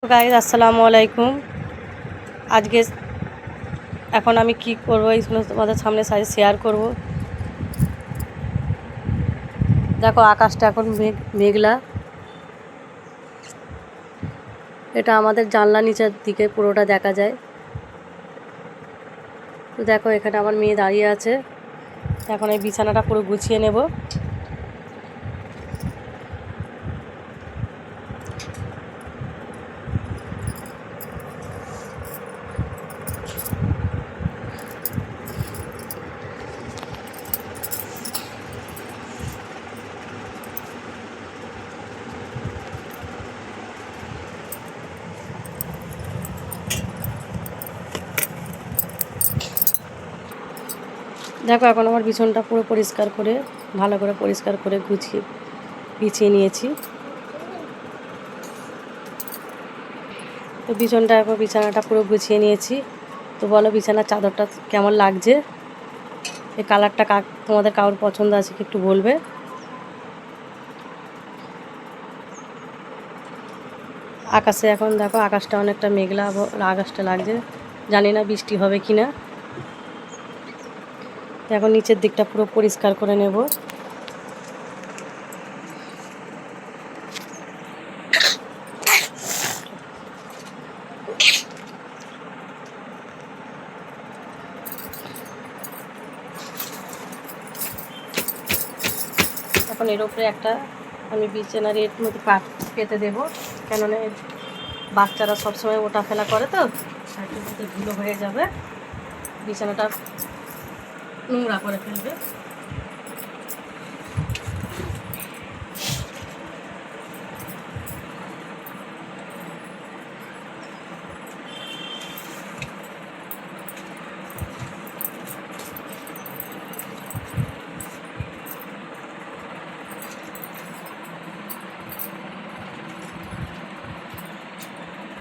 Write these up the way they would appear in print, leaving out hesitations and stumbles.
Guys আসসালামু আলাইকুম। আজকে এখন আমি কি করব এইগুলো তোমাদের সামনে শেয়ার করব। দেখো আকাশটা এখন মেঘলা। এটা আমাদের জানলা নিচের দিকে পুরোটা দেখা যায়। তো দেখো এখানে আমার মেয়ে দাঁড়িয়ে আছে। এখন এই বিছানাটা পুরো গুছিয়ে নেব। দেখো এখন আমার বিছানাটা পুরো পরিষ্কার করে ভালো করে পরিষ্কার করে বিছিয়ে নিয়েছি। তো বিছানাটা পুরো গুছিয়ে নিয়েছি। তো বলো বিছানার চাদরটা কেমন লাগছে? এই কালারটা তোমাদের কারোর পছন্দ আছে কি একটু বলবে। আকাশে এখন দেখো আকাশটা অনেকটা মেঘলা আকাশটা লাগছে, জানি না বৃষ্টি হবে কি না। এখন নিচের দিকটা পুরো পরিষ্কার করে নেব। এখন এর উপরে একটা আমি বিছানার এর মধ্যে পেতে দেবো, কেননা বাচ্চারা সবসময় ওটা ফেলা করে, তো সাইডের মধ্যে ধুলো হয়ে যাবে, বিছানাটা নোংরা করে ফেলবে।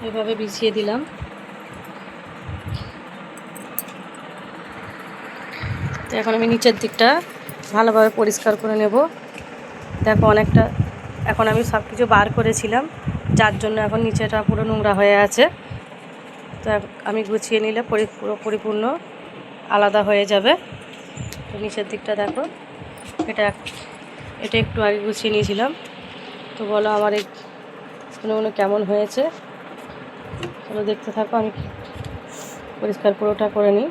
এভাবে বিছিয়ে দিলাম। তো এখন আমি নিচের দিকটা ভালোভাবে পরিষ্কার করে নেব। দেখো অনেকটা এখন আমি সব কিছু বার করেছিলাম, যার জন্য এখন নিচেটা পুরো নোংরা হয়ে আছে। তো আমি গুছিয়ে নিলে পুরো পরিপূর্ণ আলাদা হয়ে যাবে। তো নিচের দিকটা দেখো, এটা একটু আগে গুছিয়ে নিয়েছিলাম। তো বলো আমার এই কোনো কেমন হয়েছে, চলো দেখতে থাকো। আমি পরিষ্কার পুরোটা করে নিই।